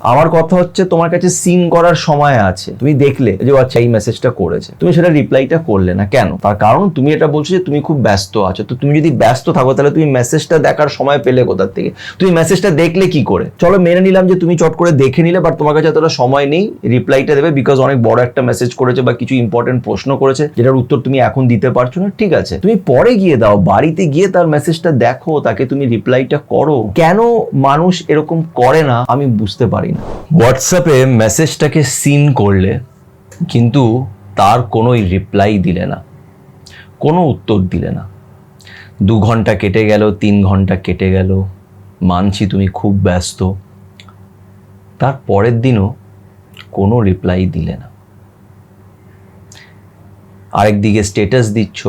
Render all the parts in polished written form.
আমার কথা হচ্ছে তোমার কাছে সিন করার সময় আছে, তুমি দেখলে যে আচ্ছা এই মেসেজটা করেছে, তুমি সেটা রিপ্লাইটা করলে না কেন? তার কারণ তুমি এটা বলছো যে তুমি খুব ব্যস্ত আছো। তো তুমি যদি ব্যস্ত থাকো তাহলে তুমি মেসেজটা দেখার সময় পেলে কোথা থেকে? তুমি মেসেজটা দেখলে কি করে? চলো মেনে নিলাম যে তুমি চট করে দেখে নিলে, বাট তোমার কাছে এতটা সময় নেই রিপ্লাইটা দেবে, বিকজ অনেক বড় একটা মেসেজ করেছে বা কিছু ইম্পর্টেন্ট প্রশ্ন করেছে যেটার উত্তর তুমি এখন দিতে পারছো না। ঠিক আছে, তুমি পরে গিয়ে দাও, বাড়িতে গিয়ে তার মেসেজটা দেখো, তাকে তুমি রিপ্লাইটা করো। কেন মানুষ এরকম করে না আমি বুঝতে পারি না। হোয়াটসঅ্যাপে মেসেজটাকে সিন করলে কিন্তু তার কোনো রিপ্লাই দিলে না, কোনো উত্তর দিলে না, 2 ঘন্টা কেটে গেল, 3 ঘন্টা কেটে গেল, মানছি তুমি খুব ব্যস্ত, তার পরের দিনও কোনো রিপ্লাই দিলে না। আরেকদিকে স্ট্যাটাস দিচ্ছ,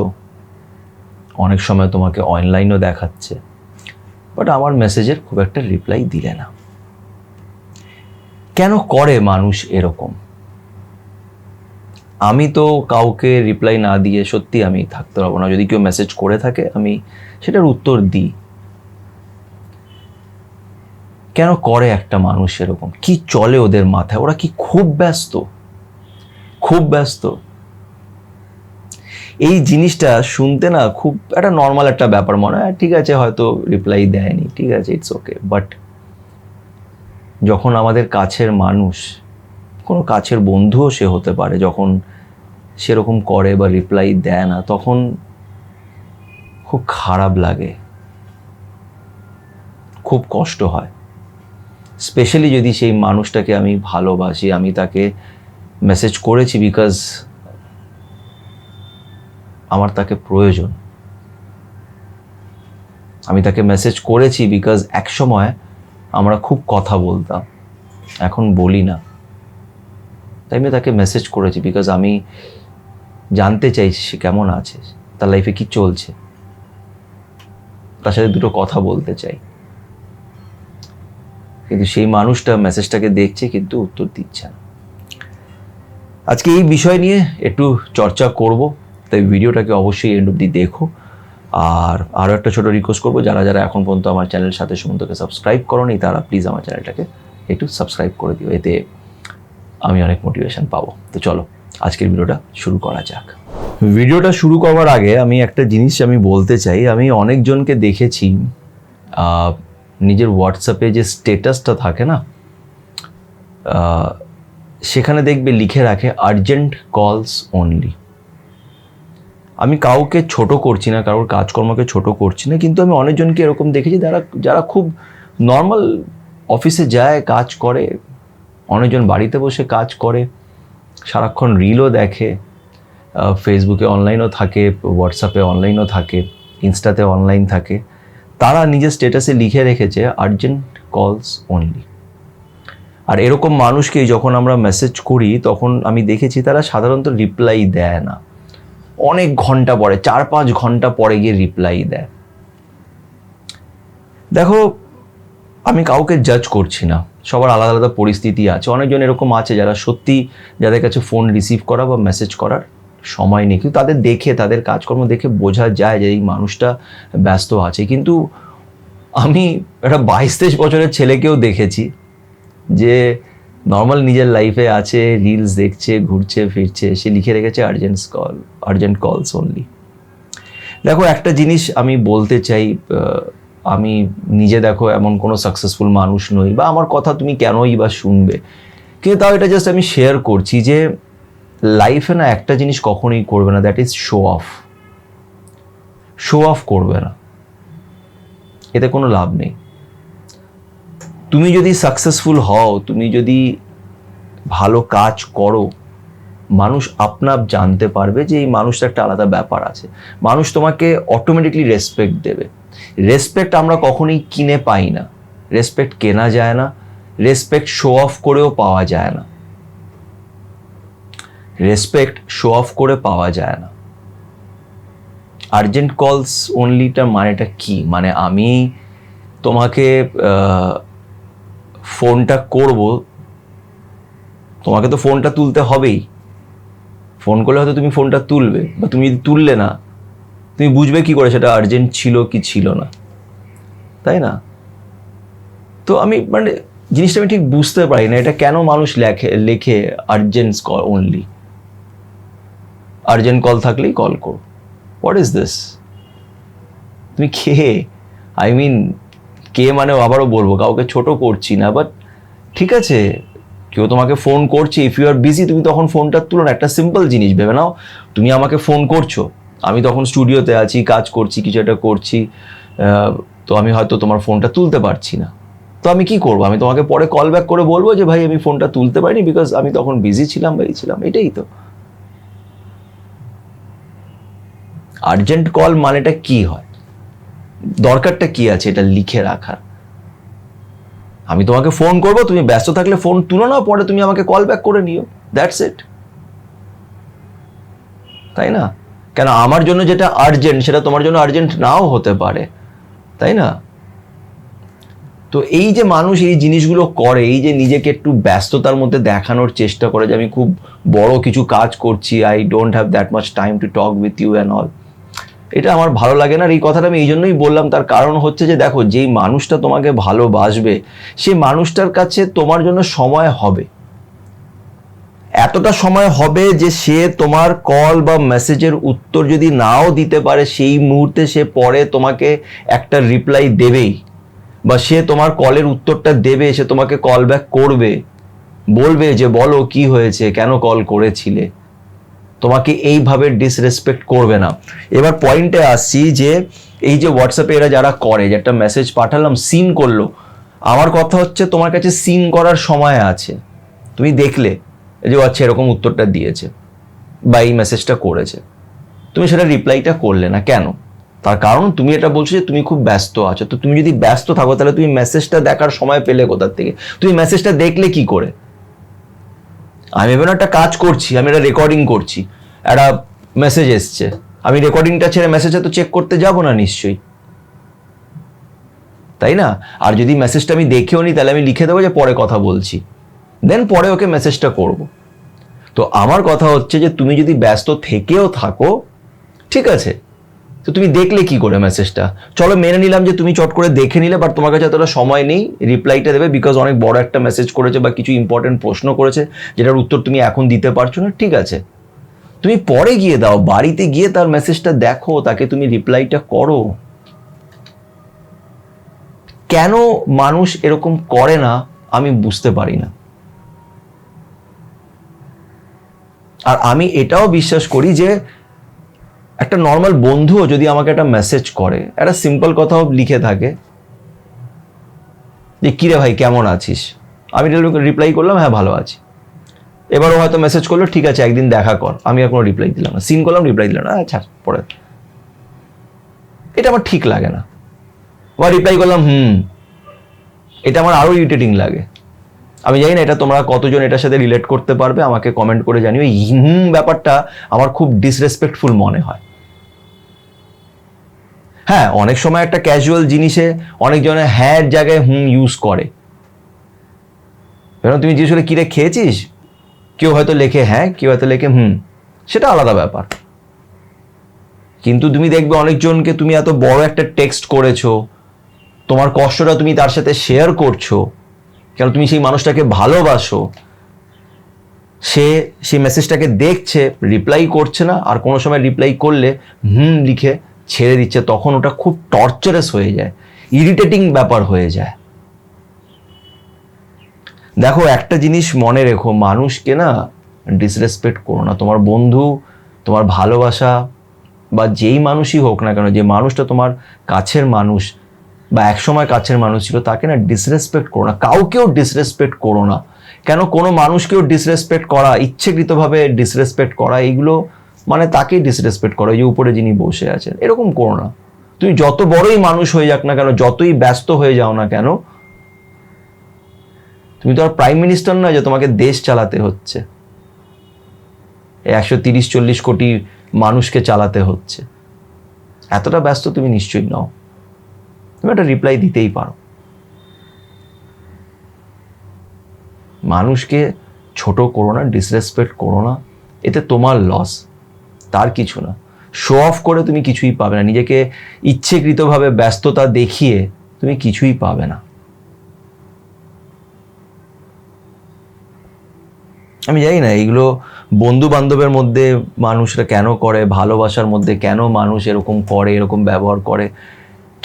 অনেক সময় তোমাকে অনলাইনও দেখাচ্ছে, বাট আমার মেসেজের খুব একটা রিপ্লাই দিলে না। কেন করে মানুষ এরকম? আমি তো কাউকে রিপ্লাই না দিয়ে সত্যি আমি থাকতে পারবো না। যদি কেউ মেসেজ করে থাকে আমি সেটার উত্তর দিই। কেন করে একটা মানুষ এরকম? কি চলে ওদের মাথায়? ওরা কি খুব ব্যস্ত? খুব ব্যস্ত? এই জিনিসটা শুনতে না খুব একটা নর্মাল একটা ব্যাপার মনে হয়। ঠিক আছে, হয়তো রিপ্লাই দেয়নি, ঠিক আছে, ইটস ওকে। বাট যখন আমাদের কাছের মানুষ, কোনো কাছের বন্ধুও সে হতে পারে, যখন সেরকম করে বা রিপ্লাই দেয় না, তখন খুব খারাপ লাগে, খুব কষ্ট হয়। স্পেশালি যদি সেই মানুষটাকে আমি ভালোবাসি, আমি তাকে মেসেজ করেছি বিকজ আমার তাকে প্রয়োজন, আমি তাকে মেসেজ করেছি বিকজ একসময় আমরা খুব কথা বলতাম, এখন বলি না, তাই আমি তাকে মেসেজ করেছি বিকজ আমি জানতে চাইছি সে কেমন আছে, তার লাইফে কি চলছে, তার সাথে দুটো কথা বলতে চাই। কিন্তু সেই মানুষটা মেসেজটাকে দেখছে কিন্তু উত্তর দিচ্ছে না। আজকে এই বিষয় নিয়ে একটু চর্চা করব, তাই ভিডিওটাকে অবশ্যই এন্ড অবধি দেখো। আর আরও একটা ছোটো রিকোয়েস্ট করবো, যারা যারা এখন পর্যন্ত আমার চ্যানেল সাথে সুমন্তকে সাবস্ক্রাইব করোনি তারা প্লিজ আমার চ্যানেলটাকে একটু সাবস্ক্রাইব করে দিও, এতে আমি অনেক মোটিভেশন পাবো। তো চলো আজকের ভিডিওটা শুরু করা যাক। ভিডিওটা শুরু করার আগে আমি একটা জিনিস আমি বলতে চাই। আমি অনেকজনকে দেখেছি নিজের হোয়াটসঅ্যাপে যে স্ট্যাটাসটা থাকে না, সেখানে দেখবে লিখে রাখে আর্জেন্ট কলস অনলি। আমি কাউকে ছোট করছি না, কারোর কাজকর্মকে ছোট করছি না, কিন্তু আমি অনেকজনকে এরকম দেখেছি যারা খুব নর্মাল অফিসে যায়, কাজ করে, অনেকজন বাড়িতে বসে কাজ করে, সারাক্ষণ রিলও দেখে, ফেসবুকে অনলাইনও থাকে, হোয়াটসঅ্যাপে অনলাইনও থাকে, ইনস্টাতে অনলাইন থাকে, তারা নিজের স্ট্যাটাসে লিখে রেখেছে আর্জেন্ট কলস অনলি। আর এরকম মানুষকেই যখন আমরা মেসেজ করি তখন আমি দেখেছি তারা সাধারণত রিপ্লাই দেয় না, অনেক ঘন্টা পরে, 4-5 ঘন্টা পরে গিয়ে রিপ্লাই দেয়। দেখো, আমি কাউকে জাজ করছি না, সবার আলাদা আলাদা পরিস্থিতি আছে। অনেকজন এরকম আছে যারা সত্যি, যাদের কাছে ফোন রিসিভ করা বা মেসেজ করার সময় নেই, কিন্তু তাদের দেখে, তাদের কাজকর্ম দেখে বোঝা যায় যে এই মানুষটা ব্যস্ত আছে। কিন্তু আমি একটা 22-23 বছরের ছেলেকেও দেখেছি যে নর্মাল নিজের লাইফে আছে, রিলস দেখছে, ঘুরছে ফিরছে, সে লিখে রেখেছে আর্জেন্ট কলস অনলি। দেখো, একটা জিনিস আমি বলতে চাই, আমি নিজে দেখো এমন কোনো সাকসেসফুল মানুষ নই, বা আমার কথা তুমি কেনই বা শুনবে, কিন্তু তাও এটা জাস্ট আমি শেয়ার করছি যে লাইফে না একটা জিনিস কখনোই করবে না, that is show off. Show off করবে না, এতে কোনো লাভ নেই। তুমি যদি সাকসেসফুল হও, তুমি যদি ভালো কাজ করো, মানুষ আপনার জানতে পারবে যে এই মানুষটা একটা আলাদা ব্যাপার আছে। মানুষ তোমাকে অটোমেটিকলি রেসপেক্ট দেবে। রেসপেক্ট আমরা কখনোই কিনে পাই না, রেসপেক্ট কেনা যায় না, রেসপেক্ট শো অফ করেও পাওয়া যায় না, রেসপেক্ট শো অফ করে পাওয়া যায় না। আর্জেন্ট কলস অনলিটার মানেটা কি? মানে আমি তোমাকে ফোনটা করব, তোমাকে তো ফোনটা তুলতে হবেই। ফোন করলে হয়তো তুমি ফোনটা তুলবে, বা তুমি যদি তুললে না, তুমি বুঝবে কি করে সেটা আর্জেন্ট ছিল কি ছিল না, তাই না? তো আমি জিনিসটা আমি ঠিক বুঝতে পারি না, এটা কেন মানুষ লেখে urgent call only, urgent call থাকলেই কল করো। What is this? তুমি কে? আই মিন কে মানে আবারও বলবো, কাউকে ছোট করছি না, বাট ঠিক আছে, কেউ তোমাকে ফোন করছে, ইফ ইউ আর বিজি তুমি তখন ফোনটা তুলো না। একটা সিম্পল জিনিস ভেবে নাও, তুমি আমাকে ফোন করছো, আমি তখন স্টুডিওতে আছি, কাজ করছি, কিছু একটা করছি, তো আমি হয়তো তোমার ফোনটা তুলতে পারছি না, তো আমি কি করবো? আমি তোমাকে পরে কল ব্যাক করে বলবো যে ভাই আমি ফোনটা তুলতে পারিনি বিকজ আমি তখন বিজি ছিলাম বা এই ছিলাম, এটাই তো। আর্জেন্ট কল মানেটা কি হয়? দরকারটা কি আছে এটা লিখে রাখার? আমি তোমাকে ফোন করবো, তুমি ব্যস্ত থাকলে ফোন তুলো না, পরে তুমি আমাকে কল ব্যাক করে নিও, দ্যাটস ইট, তাই না? কেন আমার জন্য যেটা আর্জেন্ট সেটা তোমার জন্য আর্জেন্ট নাও হতে পারে, তাই না? তো এই যে মানুষ এই জিনিসগুলো করে, এই যে নিজেকে একটু ব্যস্ততার মধ্যে দেখানোর চেষ্টা করে যে আমি খুব বড় কিছু কাজ করছি, I don't have that much time to talk with you and all, এটা আমার ভালো লাগে না। আর এই কথাটা আমি এই জন্যই বললাম, তার কারণ হচ্ছে যে দেখো, যেই মানুষটা তোমাকে ভালোবাসবে সেই মানুষটার কাছে তোমার জন্য সময় হবে, এতটা সময় হবে যে সে তোমার কল বা মেসেজের উত্তর যদি নাও দিতে পারে সেই মুহূর্তে, সে পরে তোমাকে একটা রিপ্লাই দেবেই, বা সে তোমার কলের উত্তরটা দেবে, সে তোমাকে কল ব্যাক করবে, বলবে যে বলো কি হয়েছে, কেন কল করেছিলে, তোমাকে এইভাবে ডিসরেসপেক্ট করবে না। এবার পয়েন্টে আসছি যে এই যে হোয়াটসঅ্যাপে এরা যারা করে, যে একটা মেসেজ পাঠালাম সিন করলো, আমার কথা হচ্ছে তোমার কাছে সিন করার সময় আছে, তুমি দেখলে যে আচ্ছা এরকম উত্তরটা দিয়েছে বা এই মেসেজটা করেছে, তুমি সেটা রিপ্লাইটা করলে না কেন? তার কারণ তুমি এটা বলছো যে তুমি খুব ব্যস্ত আছো। তো তুমি যদি ব্যস্ত থাকো তাহলে তুমি মেসেজটা দেখার সময় পেলে কোথার থেকে? তুমি মেসেজটা দেখলে কি করে? আমি এবার একটা কাজ করছি, আমি একটা রেকর্ডিং করছি, একটা মেসেজ এসছে, আমি রেকর্ডিংটা ছেড়ে মেসেজটা তো চেক করতে যাব না নিশ্চয়ই, তাই না? আর যদি মেসেজটা আমি দেখেও নি তাহলে আমি লিখে দেবো যে পরে কথা বলছি, দেন পরে ওকে মেসেজটা করব। তো আমার কথা হচ্ছে যে তুমি যদি ব্যস্ত থেকেও থাকো, ঠিক আছে, তো তুমি দেখলে কি করে মেসেজটা? চলো মেনে নিলাম যে তুমি চট করে দেখে নিলে, বাট তোমার কাছে এতটা সময় নেই রিপ্লাইটা দেবে, বিকজ অনেক বড় একটা মেসেজ করেছে বা কিছু ইম্পর্টেন্ট প্রশ্ন করেছে যেটার উত্তর তুমি এখন দিতে পারছো না, ঠিক আছে, তুমি পরে গিয়ে দাও, বাড়িতে গিয়ে তার মেসেজটা দেখো, তাকে তুমি রিপ্লাইটা করো। কেন মানুষ এরকম করে না আমি বুঝতে পারি না। আর আমি এটাও বিশ্বাস করি যে একটা নর্মাল বন্ধুও যদি আমাকে একটা মেসেজ করে, একটা সিম্পল কথাও লিখে থাকে যে কিরে ভাই কেমন আছিস, আমি রিপ্লাই করলাম হ্যাঁ ভালো আছি, এবারও হয়তো মেসেজ করলো ঠিক আছে একদিন দেখা কর, আমি আর কোনো রিপ্লাই দিলাম না, সিন করলাম রিপ্লাই দিলাম না, আচ্ছা পরে, এটা আমার ঠিক লাগে না। আবার রিপ্লাই করলাম এটা আমার আরো ইরিটেটিং লাগে। আমি জানি না এটা তোমরা কতজন এটার সাথে রিলেট করতে পারবে, আমাকে কমেন্ট করে জানিও। ব্যাপারটা আমার খুব ডিসরেসপেক্টফুল মনে হয়। হ্যাঁ, অনেক সময় একটা ক্যাজুয়াল জিনিসে অনেকজনের হ্যাঁ জায়গায় ইউজ করে, তুমি জিজ্ঞেস করে কিরে খেয়েছিস, কেউ হয়তো লেখে হ্যাঁ, কেউ হয়তো লেখে সেটা আলাদা ব্যাপার। কিন্তু তুমি দেখবে অনেকজনকে তুমি এত বড় একটা টেক্সট করেছো, তোমার কষ্টটা তুমি তার সাথে শেয়ার করছো, কেন তুমি সেই মানুষটাকে ভালোবাসো, সে সেই মেসেজটাকে দেখছে, রিপ্লাই করছে না, আর কোনো সময় রিপ্লাই করলে লিখে ছেড়ে দিচ্ছে, তখন ওটা খুব টর্চারাস হয়ে যায়, ইরিটেটিং ব্যাপার হয়ে যায়। দেখো একটা জিনিস মনে রেখো, মানুষকে না ডিসরেসপেক্ট করো না। তোমার বন্ধু, তোমার ভালোবাসা বা যেই মানুষই হোক না কেন, যে মানুষটা তোমার কাছের মানুষ বা একসময় কাছের মানুষ ছিল, তাকে না ডিসরেসপেক্ট করো না, কাউকেও ডিসরেসপেক্ট করো না। কেন কোনো মানুষকেও ডিসরেসপেক্ট করা, ইচ্ছেকৃতভাবে ডিসরেসপেক্ট করা, এইগুলো মানে তাকেই ডিসরেসপেক্ট করা, যে উপরে যিনি বসে আছেন, এরকম করো না। তুমি যত বড়ই মানুষ হয়ে যাক না কেন, যতই ব্যস্ত হয়ে যাও না কেন, তুমি তো আর প্রাইম মিনিস্টার নয় যে তোমাকে দেশ চালাতে হচ্ছে, 130-140 কোটি মানুষকে চালাতে হচ্ছে, এতটা ব্যস্ত তুমি নিশ্চয়ই নাও, তুমি একটা রিপ্লাই দিতেই পারো। মানুষকে ছোট করো না, ডিসরেসপেক্ট করো না, এতে তোমার লস, তার কিছু না। শো অফ করে তুমি কিছুই পাবে না, নিজেকে ইচ্ছেকৃতভাবে ব্যস্ততা দেখিয়ে তুমি কিছুই পাবে না। আমি জানি না এইগুলো বন্ধু বান্ধবের মধ্যে মানুষরা কেন করে, ভালোবাসার মধ্যে কেন মানুষ এরকম করে, এরকম ব্যবহার করে,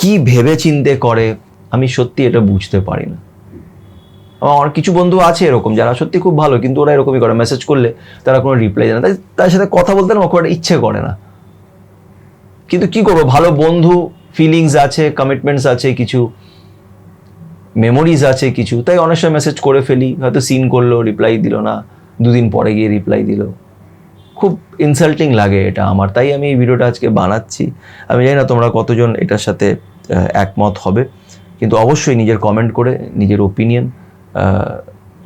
কি ভেবে চিন্তে করে, আমি সত্যি এটা বুঝতে পারি না। আমার কিছু বন্ধু আছে এরকম যারা সত্যি খুব ভালো, কিন্তু ওরা এরকমই করে, মেসেজ করলে তারা কোনো রিপ্লাই দেয় না, তাই তার সাথে কথা বলতে না খুব একটা ইচ্ছে করে না। কিন্তু কি করবো, ভালো বন্ধু, ফিলিংস আছে, কমিটমেন্টস আছে, কিছু মেমোরিজ আছে কিছু, তাই অনেক সময় মেসেজ করে ফেলি, হয়তো সিন করলো, রিপ্লাই দিল না, 2 দিন পরে গিয়ে রিপ্লাই দিল। খুব ইনসাল্টিং লাগে এটা আমার, তাই আমি এই ভিডিওটা আজকে বানাচ্ছি। আমি জানি না তোমরা কতজন এটার সাথে একমত হবে, কিন্তু অবশ্যই নিজের কমেন্ট করে নিজের ওপিনিয়ন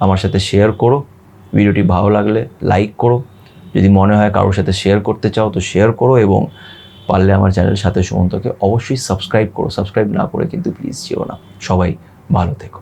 আমার সাথে শেয়ার করো। ভিডিওটি ভালো লাগলে লাইক করো, যদি মনে হয় কারোর সাথে শেয়ার করতে চাও তো শেয়ার করো, এবং পারলে আমার চ্যানেলের সাথে সুমন্তকে অবশ্যই সাবস্ক্রাইব করো। সাবস্ক্রাইব না করে কিন্তু প্লিজ যেও না। সবাই ভালো থেকো।